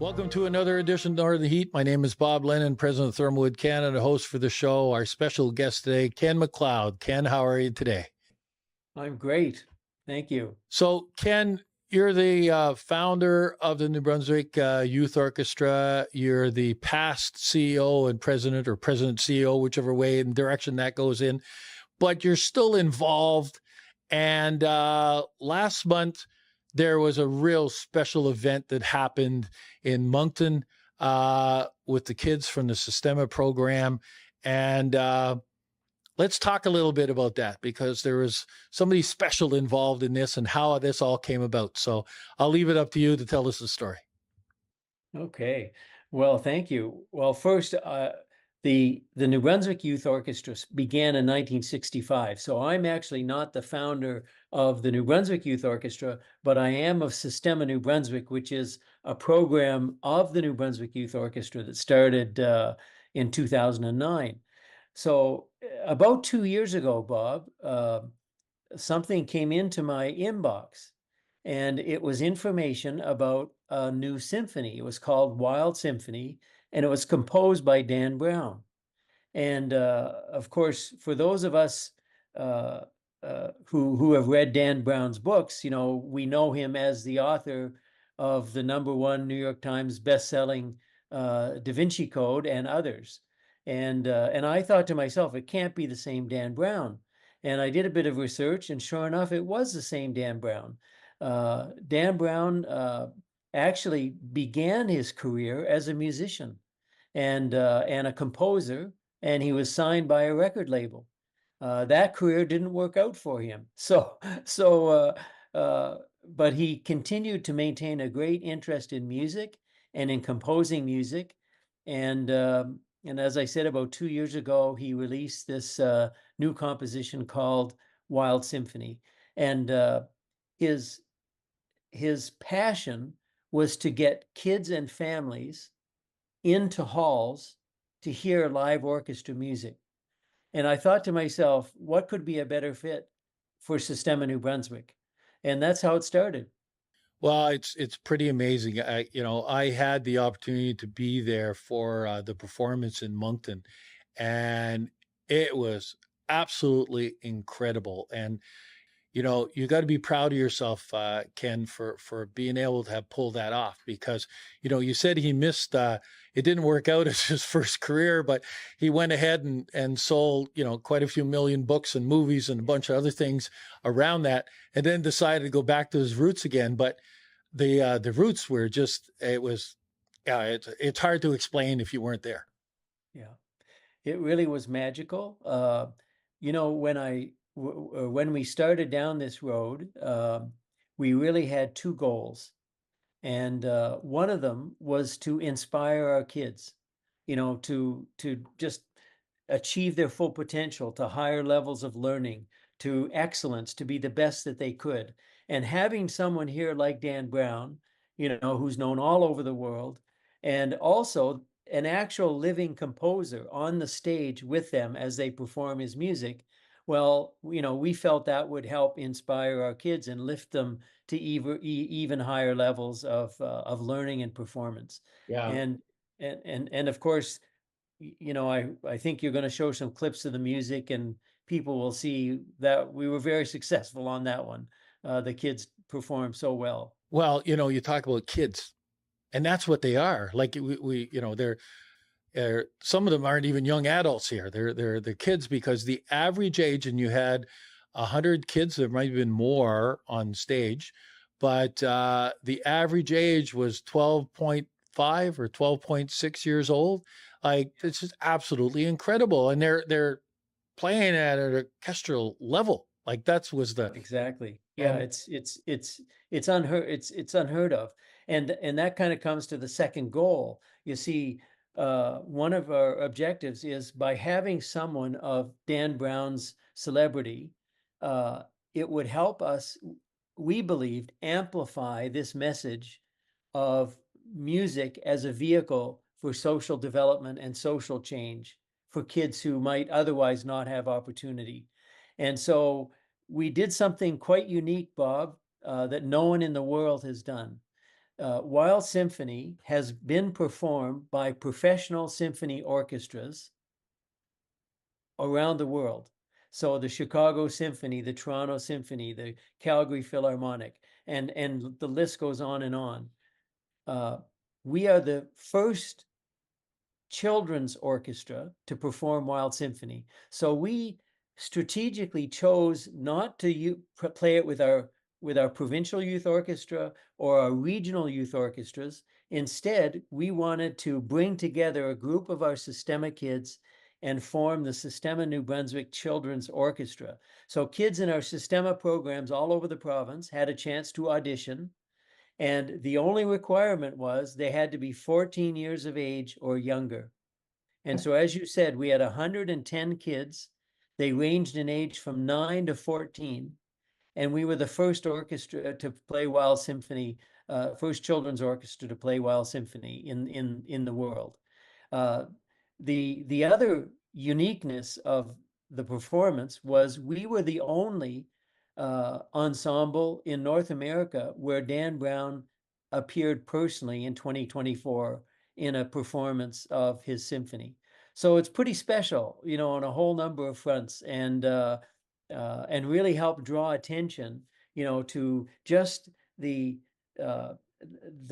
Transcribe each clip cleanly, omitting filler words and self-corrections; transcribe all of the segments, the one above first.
Welcome to another edition of Northern Heat. My name is Bob Lennon, president of ThermalWood Canada, host for the show. Our special guest today, Ken Macleod. Ken, how are you today? I'm great. Thank you. So, Ken, you're the founder of the New Brunswick Youth Orchestra. You're the past CEO and president, or president CEO, whichever way and direction that goes in. But you're still involved. And last month, there was a real special event that happened in Moncton with the kids from the Sistema program. And let's talk a little bit about that, because there was somebody special involved in this and how this all came about. So I'll leave it up to you to tell us the story. Okay. Well, thank you. Well, first, the New Brunswick Youth Orchestra began in 1965. So I'm actually not the founder of the New Brunswick Youth Orchestra, but I am of Sistema New Brunswick, which is a program of the New Brunswick Youth Orchestra that started in 2009. So about 2 years ago, Bob, something came into my inbox, and it was information about a new symphony. It was called Wild Symphony, and it was composed by Dan Brown. And of course, for those of us who have read Dan Brown's books, we know him as the author of the #1 New York Times best-selling Davinci Code and others. And I thought to myself, it can't be the same Dan Brown. And I did a bit of research, and sure enough, it was the same Dan Brown. Dan Brown actually began his career as a musician and a composer, and he was signed by a record label. That career didn't work out for him. But he continued to maintain a great interest in music and in composing music. And as I said, about 2 years ago, he released this new composition called Wild Symphony. And his passion was to get kids and families into halls to hear live orchestra music. And I thought to myself, what could be a better fit for Sistema New Brunswick? And that's how it started. Well, it's pretty amazing. I had the opportunity to be there for the performance in Moncton, and it was absolutely incredible. And you got to be proud of yourself, Ken, for being able to have pulled that off, because you said he missed. It didn't work out as his first career, but he went ahead and sold quite a few million books and movies and a bunch of other things around that, and then decided to go back to his roots again. But the roots were just, it's hard to explain if you weren't there. Yeah, it really was magical. When we started down this road, we really had two goals. And one of them was to inspire our kids, to just achieve their full potential, to higher levels of learning, to excellence, to be the best that they could. And having someone here like Dan Brown, who's known all over the world, and also an actual living composer on the stage with them as they perform his music, well, we felt that would help inspire our kids and lift them to even higher levels of learning and performance. Yeah. And of course, I think you're going to show some clips of the music, and people will see that we were very successful on that one. The kids performed so well. Well, you talk about kids, and that's what they are. Like they're some of them aren't even young adults here. They're kids, because the average age, and you had 100 kids, there might have been more on stage, but the average age was 12.5 or 12.6 years old. Like, it's just absolutely incredible, and they're playing at an orchestral level. Like, was the Exactly. Yeah, it's unheard of. And that kind of comes to the second goal. You see, one of our objectives is, by having someone of Dan Brown's celebrity, it would help us, we believed, amplify this message of music as a vehicle for social development and social change for kids who might otherwise not have opportunity. And so we did something quite unique, Bob, that no one in the world has done. Wild Symphony has been performed by professional symphony orchestras around the world. So the Chicago Symphony, the Toronto Symphony, the Calgary Philharmonic, and the list goes on and on. We are the first children's orchestra to perform Wild Symphony. So we strategically chose not to play it with our provincial youth orchestra or our regional youth orchestras. Instead, we wanted to bring together a group of our Sistema kids and form the Sistema New Brunswick Children's Orchestra. So kids in our Sistema programs all over the province had a chance to audition. And the only requirement was they had to be 14 years of age or younger. And so, as you said, we had 110 kids. They ranged in age from 9 to 14. And we were the first orchestra to play Wild Symphony, first children's orchestra to play Wild Symphony in the world. The other uniqueness of the performance was we were the only ensemble in North America where Dan Brown appeared personally in 2024 in a performance of his symphony. So it's pretty special, on a whole number of fronts, and really help draw attention, to just the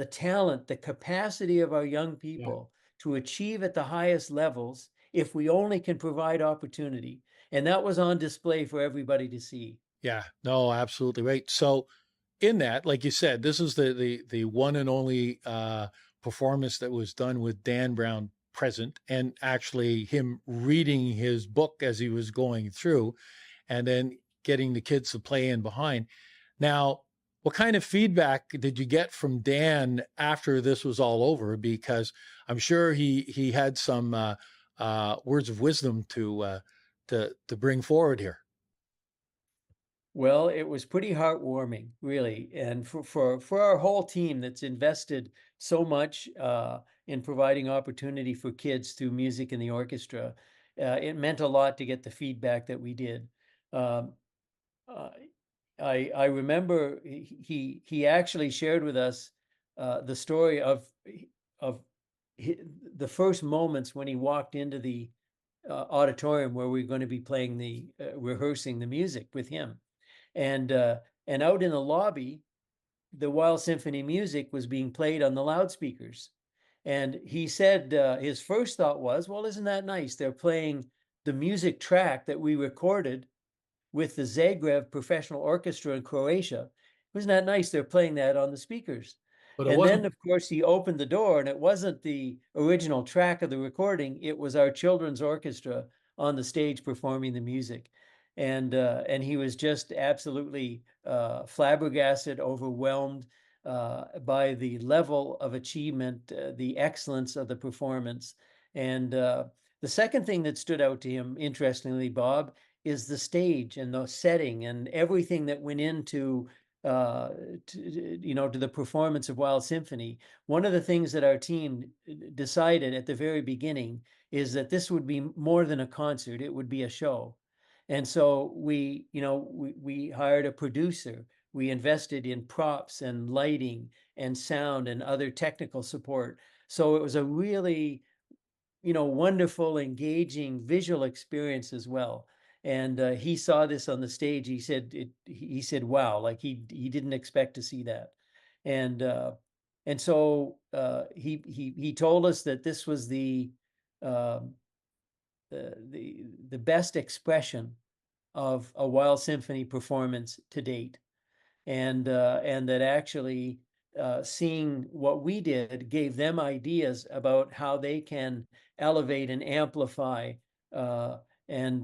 talent, the capacity of our young people to achieve at the highest levels if we only can provide opportunity. And that was on display for everybody to see. Yeah, no, absolutely right. So in that, like you said, this is the one and only performance that was done with Dan Brown present, and actually him reading his book as he was going through, and then getting the kids to play in behind. Now, what kind of feedback did you get from Dan after this was all over? Because I'm sure he had some words of wisdom to bring forward here. Well, it was pretty heartwarming, really. And for our whole team that's invested so much in providing opportunity for kids through music in the orchestra, it meant a lot to get the feedback that we did. Um, uh, I remember he actually shared with us the story of the first moments when he walked into the auditorium where we are going to be playing rehearsing the music with him. And out in the lobby, the Wild Symphony music was being played on the loudspeakers. And he said his first thought was, well, isn't that nice? They're playing the music track that we recorded with the Zagreb Professional Orchestra in Croatia. Isn't that nice? They're playing that on the speakers. But it And then, wasn't. of course, he opened the door, and it wasn't the original track of the recording. It was our children's orchestra on the stage performing the music. And he was just absolutely flabbergasted, overwhelmed by the level of achievement, the excellence of the performance. And the second thing that stood out to him, interestingly, Bob, is the stage and the setting and everything that went into to the performance of Wild Symphony. One of the things that our team decided at the very beginning is that this would be more than a concert; it would be a show. And so we hired a producer. We invested in props and lighting and sound and other technical support. So it was a really, wonderful, engaging visual experience as well. And he saw this on the stage. He said, "Wow!" Like he didn't expect to see that. And so he told us that this was um, the best expression of a Wild Symphony performance to date, and that actually seeing what we did gave them ideas about how they can elevate and amplify and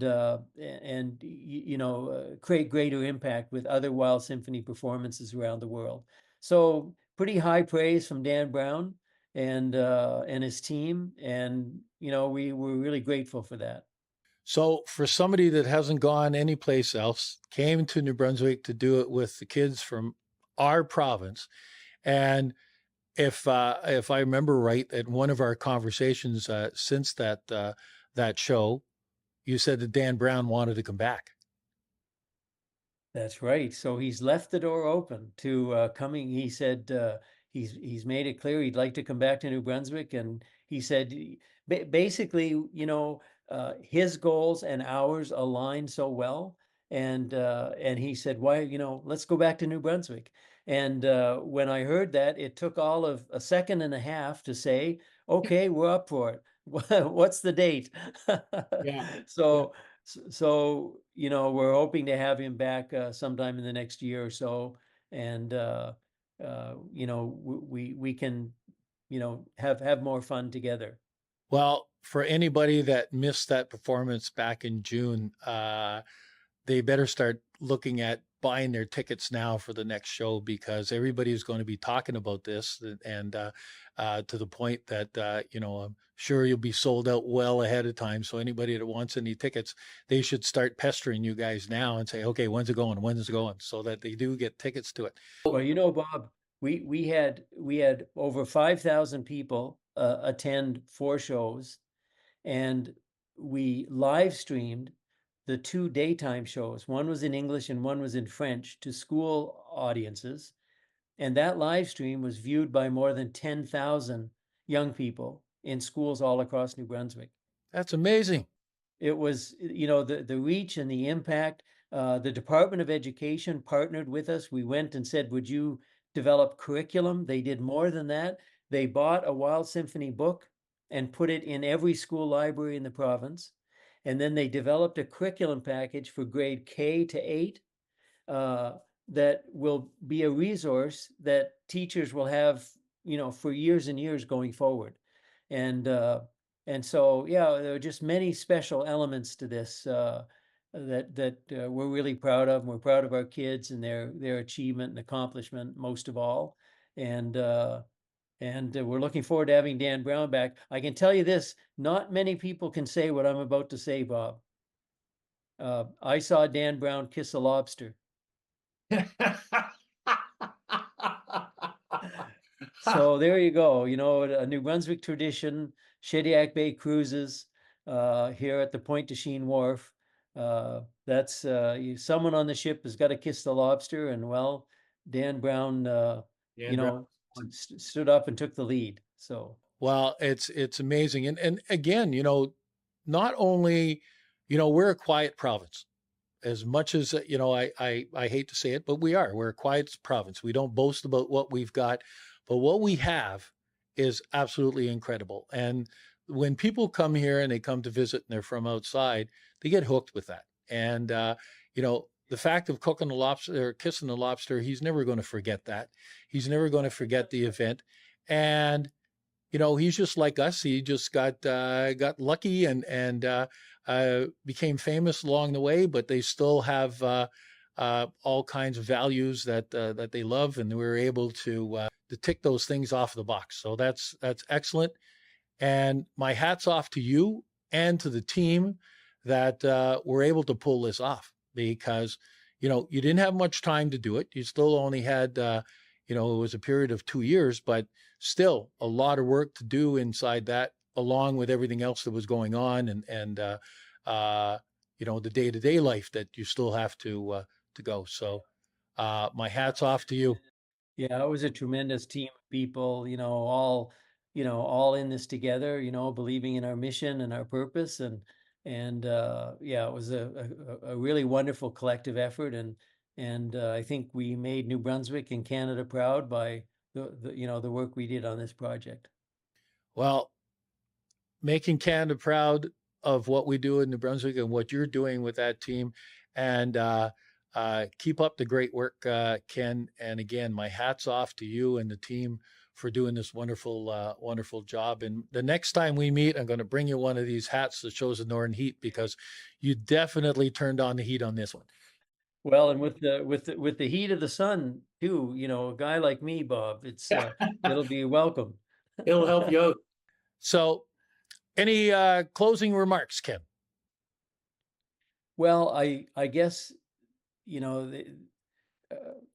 create greater impact with other Wild Symphony performances around the world. So pretty high praise from Dan Brown and his team, and we were really grateful for that. So for somebody that hasn't gone anyplace else, came to New Brunswick to do it with the kids from our province, and if I remember right, at one of our conversations since that show, you said that Dan Brown wanted to come back. That's right. So he's left the door open to coming. He said he's made it clear he'd like to come back to New Brunswick, and he said basically, his goals and ours align so well, and he said, why, let's go back to New Brunswick. And when I heard that, it took all of a second and a half to say, okay, we're up for it. What's the date? Yeah. Yeah. So, we're hoping to have him back sometime in the next year or so, and we can, have more fun together. Well, for anybody that missed that performance back in June, they better start looking at buying their tickets now for the next show, because everybody's going to be talking about this, and to the point that I'm sure you'll be sold out well ahead of time. So anybody that wants any tickets, they should start pestering you guys now and say, okay, when's it going? When's it going? So that they do get tickets to it. Well, Bob, we had over 5,000 people attend 4 shows, and we live streamed the 2 daytime shows. One was in English and one was in French, to school audiences. And that live stream was viewed by more than 10,000 young people in schools all across New Brunswick. That's amazing. It was, the reach and the impact. The Department of Education partnered with us. We went and said, would you develop curriculum? They did more than that. They bought a Wild Symphony book and put it in every school library in the province. And then they developed a curriculum package for grade K to 8 that will be a resource that teachers will have, for years and years going forward. And so, yeah, there are just many special elements to this that we're really proud of. And we're proud of our kids and their achievement and accomplishment, most of all. And we're looking forward to having Dan Brown back. I can tell you this: not many people can say what I'm about to say, Bob. I saw Dan Brown kiss a lobster. So there you go. A New Brunswick tradition, Shediac Bay cruises here at the Pointe de Chine Wharf. That's someone on the ship has got to kiss the lobster, and well, Dan Brown, Dan Brown. stood up and took the lead. So Well, it's amazing, and again, not only, we're a quiet province. As much as I hate to say it, but we're a quiet province. We don't boast about what we've got, but what we have is absolutely incredible. And when people come here and they come to visit and they're from outside, they get hooked with that. And the fact of cooking the lobster or kissing the lobster, he's never going to forget that. He's never going to forget the event. And he's just like us. He just got lucky and became famous along the way. But they still have all kinds of values that they love, and we were able to tick those things off the box. So that's excellent. And my hat's off to you and to the team that were able to pull this off, because you didn't have much time to do it. You still only had it was a period of 2 years, but still a lot of work to do inside that, along with everything else that was going on, and the day-to-day life that you still have to go. So my hat's off to you. yeah, it was a tremendous team of people, all in this together, believing in our mission and our purpose. And yeah, it was a really wonderful collective effort. And I think we made New Brunswick and Canada proud by the work we did on this project. Well, making Canada proud of what we do in New Brunswick and what you're doing with that team. And keep up the great work, Ken. And again, my hat's off to you and the team for doing this wonderful job. And the next time we meet, I'm going to bring you one of these hats that shows the Northern Heat, because you definitely turned on the heat on this one. Well, and with the heat of the sun too, a guy like me, Bob, it'll be welcome. It'll help you out. So, any closing remarks, Ken? Well, I guess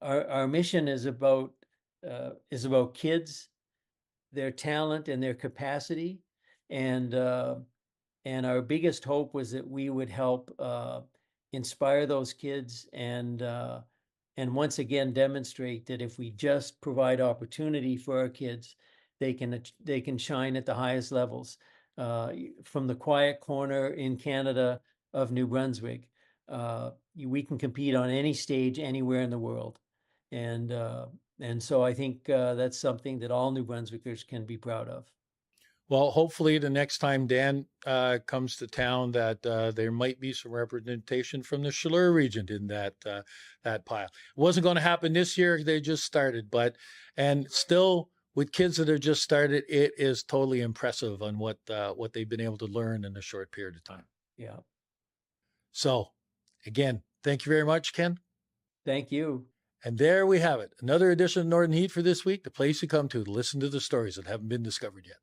our mission is about kids, their talent and their capacity, and our biggest hope was that we would help inspire those kids and and once again demonstrate that if we just provide opportunity for our kids, they can shine at the highest levels. From the quiet corner in Canada of New Brunswick, we can compete on any stage anywhere in the world, and so I think that's something that all New Brunswickers can be proud of. Well, hopefully the next time Dan comes to town, that there might be some representation from the Chaleur region in that pile. It wasn't going to happen this year; they just started, and still with kids that have just started, it is totally impressive on what they've been able to learn in a short period of time. Yeah. So, again, thank you very much, Ken. Thank you. And there we have it, another edition of Northern Heat for this week, the place you come to listen to the stories that haven't been discovered yet.